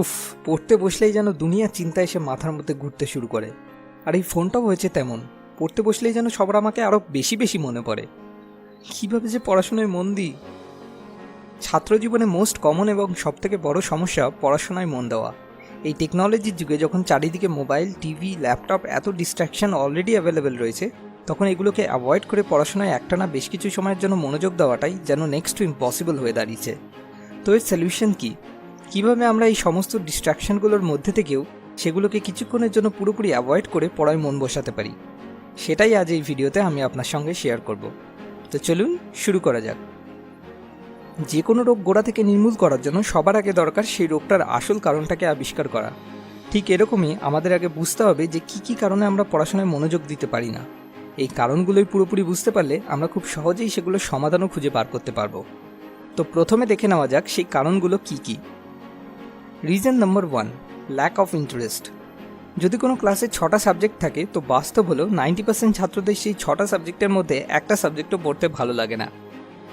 উফ, পড়তে বসলেই যেন দুনিয়ার চিন্তা এসে মাথার মধ্যে ঘুরতে শুরু করে। আর এই ফোনটাও হয়েছে তেমন, পড়তে বসলেই যেন সবার আমাকে আরও বেশি বেশি মনে পড়ে। কীভাবে যে পড়াশোনায় মন দিই। ছাত্র জীবনে মোস্ট কমন এবং সবথেকে বড় সমস্যা পড়াশোনায় মন দেওয়া। এই টেকনোলজির যুগে যখন চারিদিকে মোবাইল, টিভি, ল্যাপটপ এত ডিস্ট্র্যাকশন অলরেডি অ্যাভেলেবেল রয়েছে, তখন এগুলোকে অ্যাভয়েড করে পড়াশোনায় একটানা বেশ কিছু সময়ের জন্য মনোযোগ দেওয়াটাই যেন নেক্সট টু ইম্পসিবল হয়ে দাঁড়িয়েছে। তো এর সলিউশন কী? কীভাবে আমরা এই সমস্ত ডিস্ট্র্যাকশনগুলোর মধ্যে থেকেও সেগুলোকে কিছুক্ষণের জন্য পুরোপুরি অ্যাভয়েড করে পড়ায় মন বসাতে পারি, সেটাই আজ এই ভিডিওতে আমি আপনার সঙ্গে শেয়ার করব। তো চলুন শুরু করা যাক। যে কোনো রোগ গোড়া থেকে নির্মূল করার জন্য সবার আগে দরকার সেই রোগটার আসল কারণটাকে আবিষ্কার করা। ঠিক এরকমই আমাদের আগে বুঝতে হবে যে কী কী কারণে আমরা পড়াশোনায় মনোযোগ দিতে পারি না। এই কারণগুলোই পুরোপুরি বুঝতে পারলে আমরা খুব সহজেই সেগুলোর সমাধানও খুঁজে বার করতে পারবো। তো প্রথমে দেখে নেওয়া যাক সেই কারণগুলো কী কী। Reason number 1, lack of interest. যদি কোনো ক্লাসে 6টা সাবজেক্ট থাকে, তো বাস্তব হলো 90% ছাত্রদের সেই 6টা সাবজেক্টের মধ্যে একটা সাবজেক্টও পড়তে ভালো লাগে না।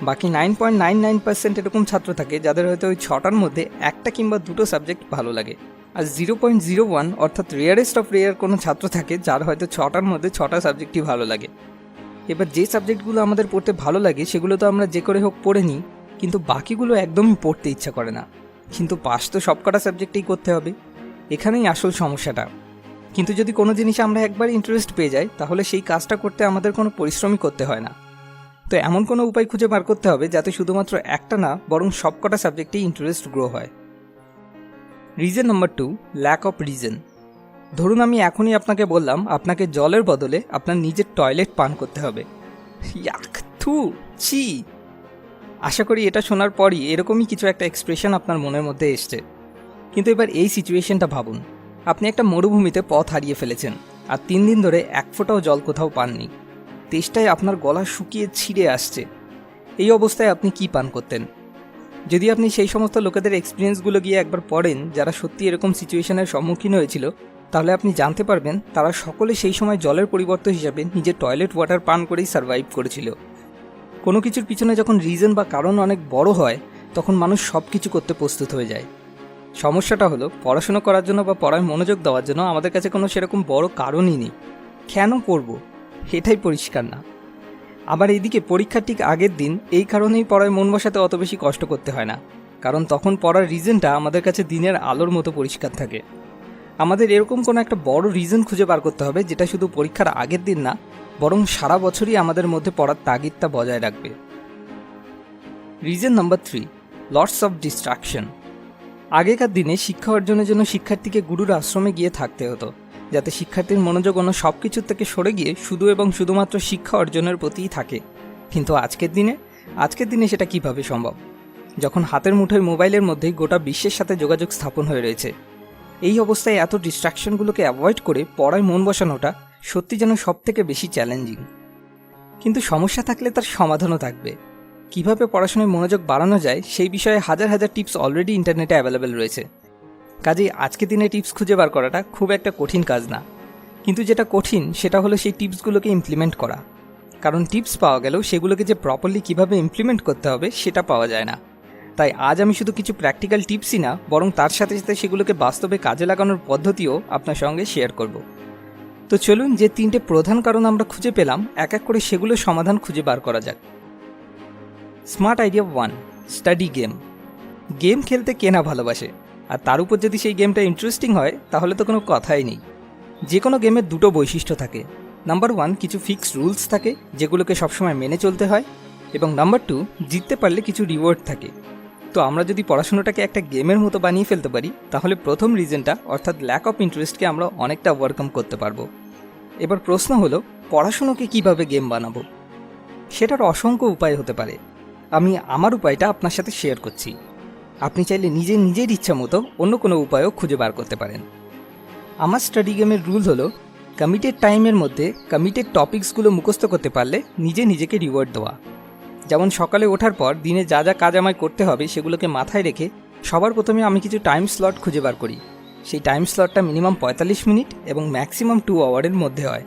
বাকি 9.99% এরকম ছাত্র থাকে যাদের হয়তো ওই 6টার মধ্যে একটা কিংবা দুটো সাবজেক্ট ভালো লাগে। আর 0.01 অর্থাৎ রেয়ারেস্ট অফ রেয়ার কোনো ছাত্র থাকে যার হয়তো 6টার মধ্যে 6টা সাবজেক্টই ভালো লাগে। এবার যে সাবজেক্টগুলো আমাদের পড়তে ভালো লাগে সেগুলো তো আমরা যে করে হোক পড়ে নিই, কিন্তু বাকিগুলো একদমই পড়তে ইচ্ছা করে না। কিন্তু পাস তো সবকটা সাবজেক্টেই করতে হবে, এখানেই আসল সমস্যাটা। কিন্তু যদি কোনো জিনিসে আমরা একবার ইন্টারেস্ট পেয়ে যাই, তাহলে সেই কাজটা করতে আমাদের কোনো পরিশ্রমই করতে হয় না। তো এমন কোনো উপায় খুঁজে বার করতে হবে যাতে শুধুমাত্র একটা না, বরং সবকটা সাবজেক্টেই ইন্টারেস্ট গ্রো হয়। Reason number 2, lack of reason. ধরুন আমি এখনই আপনাকে বললাম আপনাকে জলের বদলে আপনার নিজের টয়লেট পান করতে হবে। ইয়াক, থু, ছি। আশা করি এটা শোনার পরই এরকমই কিছু একটা এক্সপ্রেশন আপনার মনের মধ্যে এসছে। কিন্তু এবার এই সিচুয়েশনটা ভাবুন, আপনি একটা মরুভূমিতে পথ হারিয়ে ফেলেছেন আর 3 দিন ধরে এক ফোঁটাও জল কোথাও পাননি। তেষ্টায় আপনার গলা শুকিয়ে ছিঁড়ে আসছে। এই অবস্থায় আপনি কি পান করতেন? যদি আপনি সেই সমস্ত লোকেদের এক্সপিরিয়েন্সগুলো গিয়ে একবার পড়েন যারা সত্যি এরকম সিচুয়েশনের সম্মুখীন হয়েছিল, তাহলে আপনি জানতে পারবেন তারা সকলে সেই সময় জলের পরিবর্তন হিসাবে নিজের টয়লেট ওয়াটার পান করেই সার্ভাইভ করেছিল। কোনো কিছুর পিছনে যখন রিজন বা কারণ অনেক বড় হয়, তখন মানুষ সব কিছু করতে প্রস্তুত হয়ে যায়। সমস্যাটা হলো পড়াশোনা করার জন্য বা পড়ায় মনোযোগ দেওয়ার জন্য আমাদের কাছে কোনো সেরকম বড় কারণই নেই। কেন পড়ব, এটাই পরিষ্কার না। আবার এইদিকে পরীক্ষার ঠিক আগের দিন এই কারণেই পড়ায় মন বসাতে অত বেশি কষ্ট করতে হয় না, কারণ তখন পড়ার রিজনটা আমাদের কাছে দিনের আলোর মতো পরিষ্কার থাকে। আমাদের এরকম কোনো একটা বড় রিজন খুঁজে বার করতে হবে যেটা শুধু পরীক্ষার আগের দিন না, বরং সারা বছরই আমাদের মধ্যে পড়ার তাগিদটা বজায় রাখবে। Reason number 3, lots of distraction. আগেকার দিনে শিক্ষা অর্জনের জন্য শিক্ষার্থীকে গুরুর আশ্রমে গিয়ে থাকতে হতো, যাতে শিক্ষার্থীর মনোযোগ অন্য সব কিছুর থেকে সরে গিয়ে শুধু এবং শুধুমাত্র শিক্ষা অর্জনের প্রতিই থাকে। কিন্তু আজকের দিনে সেটা কিভাবে সম্ভব, যখন হাতের মুঠোয় মোবাইলের মধ্যেই গোটা বিশ্বের সাথে যোগাযোগ স্থাপন হয়ে রয়েছে? এই অবস্থায় এত ডিস্ট্রাকশনগুলোকে অ্যাভয়েড করে পড়ায় মন বসানোটা সত্যি যেন সব থেকে বেশি চ্যালেঞ্জিং। কিন্তু সমস্যা থাকলে তার সমাধানও থাকবে। কিভাবে পড়াশোনায় মনোযোগ বাড়ানো যায় সেই বিষয়ে হাজার হাজার টিপস অলরেডি ইন্টারনেটে অ্যাভেলেবেল রয়েছে। কাজেই আজকের দিনে টিপস খুঁজে বার করাটা খুব একটা কঠিন কাজ না, কিন্তু যেটা কঠিন সেটা হলো সেই টিপসগুলোকে ইমপ্লিমেন্ট করা। কারণ টিপস পাওয়া গেলেও সেগুলোকে যে প্রপারলি কিভাবে ইমপ্লিমেন্ট করতে হবে সেটা পাওয়া যায় না। তাই আজ আমি শুধু কিছু প্র্যাকটিক্যাল টিপসই না, বরং তার সাথে সাথে সেগুলোকে বাস্তবে কাজে লাগানোর পদ্ধতিও আপনার সঙ্গে শেয়ার করব। তো চলুন, যে 3টে প্রধান কারণ আমরা খুঁজে পেলাম এক এক করে সেগুলোর সমাধান খুঁজে বার করা যাক। Smart idea 1, study game. Game খেলতে কে না ভালোবাসে, আর তার উপর যদি সেই গেমটা ইন্টারেস্টিং হয় তাহলে তো কোনো কথাই নেই। যে কোনো গেমের দুটো বৈশিষ্ট্য থাকে। নাম্বার 1, কিছু ফিক্সড রুলস থাকে যেগুলোকে সবসময় মেনে চলতে হয়, এবং নাম্বার 2, জিততে পারলে কিছু রিওয়ার্ড থাকে। তো আমরা যদি পড়াশোনাটাকে একটা গেমের মতো বানিয়ে ফেলতে পারি, তাহলে প্রথম রিজনটা অর্থাৎ ল্যাক অফ ইন্টারেস্টকে আমরা অনেকটা ওভারকাম করতে পারবো। এবার প্রশ্ন হলো, পড়াশোনাকে কিভাবে গেম বানাবো? সেটার অসংখ্য উপায় হতে পারে। আমি আমার উপায়টা আপনার সাথে শেয়ার করছি। আপনি চাইলে নিজের ইচ্ছা মতো অন্য কোনো উপায়ও খুঁজে বার করতে পারেন। আমার স্টাডি গেমের রুল হলো, কমিটেড টাইমের মধ্যে কমিটেড টপিকসগুলো মুখস্থ করতে পারলে নিজেকে রিওয়ার্ড দেওয়া। যেমন সকালে ওঠার পর দিনে যা যা কাজ আমায় করতে হবে সেগুলোকে মাথায় রেখে সবার প্রথমে আমি কিছু টাইম স্লট খুঁজে বার করি। সেই টাইম স্লটটা মিনিমাম 45 মিনিট এবং ম্যাক্সিমাম 2 আওয়ারের মধ্যে হয়।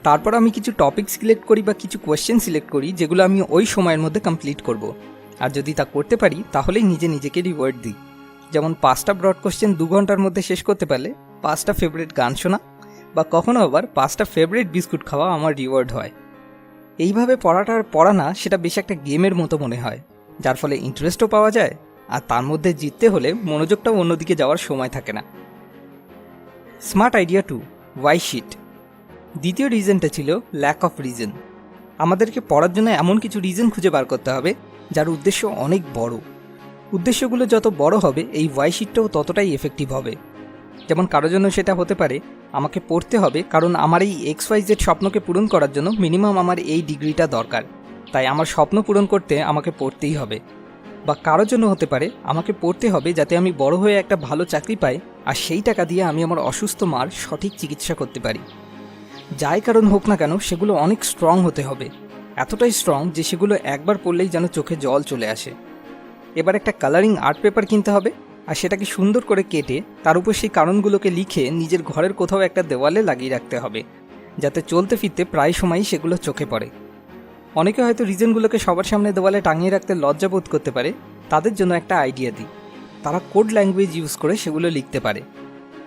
তারপর আমি কিছু টপিক সিলেক্ট করি বা কিছু কোয়েশ্চেন সিলেক্ট করি যেগুলো আমি ওই সময়ের মধ্যে কমপ্লিট করব। আর যদি তা করতে পারি তাহলেই নিজেকে রিওয়ার্ড দিই। যেমন 5টা ব্রড কোশ্চেন 2 ঘন্টার মধ্যে শেষ করতে পারলে 5টা ফেভারিট গান শোনা, বা কখনো আবার 5টা ফেভারিট বিস্কুট খাওয়া আমার রিওয়ার্ড হয়। এইভাবে পড়াটা আর পড়া না, সেটা বেশ একটা গেমের মতো মনে হয়, যার ফলে ইন্টারেস্টও পাওয়া যায়, আর তার মধ্যে জিততে হলে মনোযোগটাও অন্যদিকে যাওয়ার সময় থাকে না। Smart idea 2, why sheet. দ্বিতীয় রিজনটা ছিল ল্যাক অফ রিজন। আমাদেরকে পড়ার জন্য এমন কিছু রিজন খুঁজে বার করতে হবে যার উদ্দেশ্য অনেক বড়। উদ্দেশ্যগুলো যত বড় হবে এই ওয়াই শিটটাও ততটাই এফেক্টিভ হবে। যেমন কারোর জন্য সেটা হতে পারে আমাকে পড়তে হবে কারণ আমার এই XYZ স্বপ্নকে পূরণ করার জন্য মিনিমাম আমার এই ডিগ্রিটা দরকার, তাই আমার স্বপ্ন পূরণ করতে আমাকে পড়তেই হবে। বা কারোর জন্য হতে পারে আমাকে পড়তে হবে যাতে আমি বড় হয়ে একটা ভালো চাকরি পাই, আর সেই টাকা দিয়ে আমি আমার অসুস্থ মার সঠিক চিকিৎসা করতে পারি। যাই কারণ হোক না কেন, সেগুলো অনেক স্ট্রং হতে হবে, এতটাই স্ট্রং যে সেগুলো একবার পড়লেই যেন চোখে জল চলে আসে। এবার একটা কালারিং আর্ট পেপার কিনতে হবে, আর সেটাকে সুন্দর করে কেটে তার উপর সেই কারণগুলোকে লিখে নিজের ঘরের কোথাও একটা দেওয়ালে লাগিয়ে রাখতে হবে, যাতে চলতে ফিরতে প্রায় সময়ই সেগুলো চোখে পড়ে। অনেকে হয়তো রিজনগুলোকে সবার সামনে দেওয়ালে টাঙিয়ে রাখতে লজ্জা বোধ করতে পারে, তাদের জন্য একটা আইডিয়া দিই। তারা কোড ল্যাঙ্গুয়েজ ইউজ করে সেগুলো লিখতে পারে,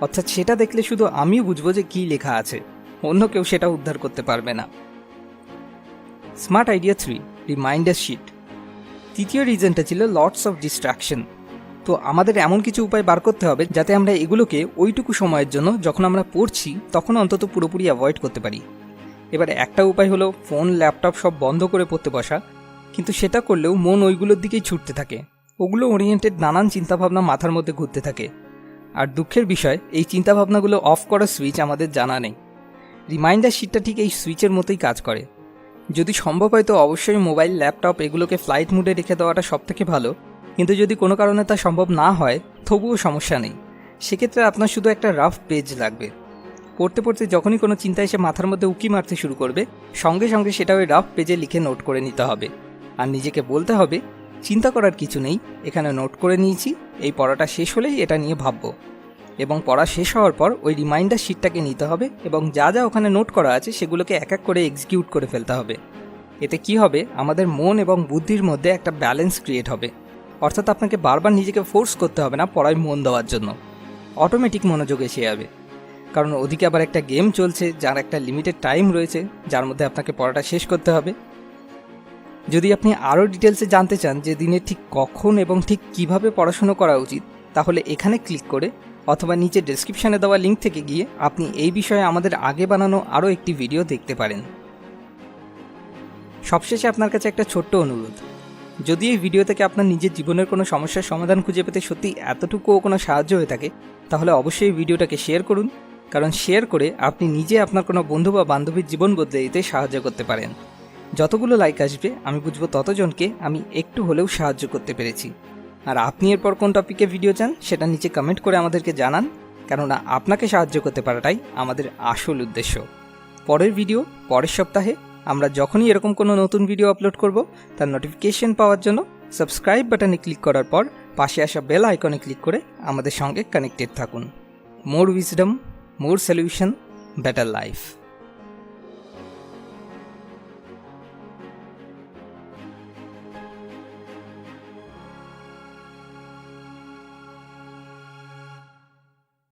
অর্থাৎ সেটা দেখলে শুধু আমিও বুঝবো যে কী লেখা আছে, অন্য কেউ সেটা উদ্ধার করতে পারবে না। Smart idea 3, reminder sheet. তৃতীয় রিজনটা ছিল লটস অফ ডিস্ট্রাকশন। তো আমাদের এমন কিছু উপায় বার করতে হবে যাতে আমরা এগুলোকে ওইটুকু সময়ের জন্য যখন আমরা পড়ছি তখন অন্তত পুরোপুরি অ্যাভয়েড করতে পারি। এবার একটা উপায় হলো ফোন ল্যাপটপ সব বন্ধ করে পড়তে বসা, কিন্তু সেটা করলেও মন ওইগুলোর দিকেই ছুটতে থাকে, ওগুলো ওরিয়েন্টেড নানান চিন্তাভাবনা মাথার মধ্যে ঘুরতে থাকে। আর দুঃখের বিষয়, এই চিন্তাভাবনাগুলো অফ করার সুইচ আমাদের জানা নেই। রিমাইন্ডার শিটটা ঠিক এই সুইচের মতোই কাজ করে। যদি সম্ভব হয় তো অবশ্যই মোবাইল ল্যাপটপ এগুলোকে ফ্লাইট মোডে রেখে দেওয়াটা সবথেকে ভালো, কিন্তু যদি কোনো কারণে তা সম্ভব না হয় তবুও সমস্যা নেই। সেক্ষেত্রে আপনার শুধু একটা রাফ পেজ লাগবে। পড়তে পড়তে যখনই কোনো চিন্তা এসে মাথার মধ্যে উকি মারতে শুরু করবে, সঙ্গে সঙ্গে সেটা ওই রাফ পেজে লিখে নোট করে নিতে হবে। আর নিজেকে বলতে হবে, চিন্তা করার কিছু নেই, এখানে নোট করে নিয়েছি, এই পড়াটা শেষ হলেই এটা নিয়ে ভাববো। এবং পড়া শেষ হওয়ার পর ওই রিমাইন্ডার শিটটাকে নিতে হবে এবং যা যা ওখানে নোট করা আছে সেগুলোকে এক এক করে এক্সিকিউট করে ফেলতে হবে। এতে কি হবে, আমাদের মন এবং বুদ্ধির মধ্যে একটা ব্যালেন্স ক্রিয়েট হবে। অর্থাৎ আপনাকে বারবার নিজেকে ফোর্স করতে হবে না পড়ায় মন দেওয়ার জন্য, অটোমেটিক মনোযোগ এসে যাবে। কারণ ওদিকে আবার একটা গেম চলছে যার একটা লিমিটেড টাইম রয়েছে, যার মধ্যে আপনাকে পড়াটা শেষ করতে হবে। যদি আপনি আরও ডিটেলসে জানতে চান যে দিনে ঠিক কখন এবং ঠিক কিভাবে পড়াশুনো করা উচিত, তাহলে এখানে ক্লিক করে অথবা নিচে ডেসক্রিপশানে দেওয়া লিঙ্ক থেকে গিয়ে আপনি এই বিষয়ে আমাদের আগে বানানো আরও একটি ভিডিও দেখতে পারেন। সবশেষে আপনার কাছে একটা ছোট্ট অনুরোধ, যদি এই ভিডিও থেকে আপনার নিজের জীবনের কোনো সমস্যার সমাধান খুঁজে পেতে সত্যি এতটুকুও কোনো সাহায্য হয়ে থাকে, তাহলে অবশ্যই ভিডিওটাকে শেয়ার করুন, কারণ শেয়ার করে আপনি নিজে আপনার কোনো বন্ধু বা বান্ধবীর জীবন বদলে দিতে সাহায্য করতে পারেন। যতগুলো লাইক আসবে আমি বুঝবো ততজনকে আমি একটু হলেও সাহায্য করতে পেরেছি। আর আপনি এরপর কোন টপিকে ভিডিও চান সেটা নিচে কমেন্ট করে আমাদেরকে জানান, কেননা আপনাকে সাহায্য করতে পারাটাই আমাদের আসল উদ্দেশ্য। পরের ভিডিও পরের সপ্তাহে। আমরা যখনই এরকম কোনো নতুন ভিডিও আপলোড করব তার নোটিফিকেশন পাওয়ার জন্য সাবস্ক্রাইব বাটনে ক্লিক করার পর পাশে আসা বেল আইকনে ক্লিক করে আমাদের সঙ্গে কানেক্টেড থাকুন। মোর উইজডম, মোর সলিউশন, বেটার লাইফ।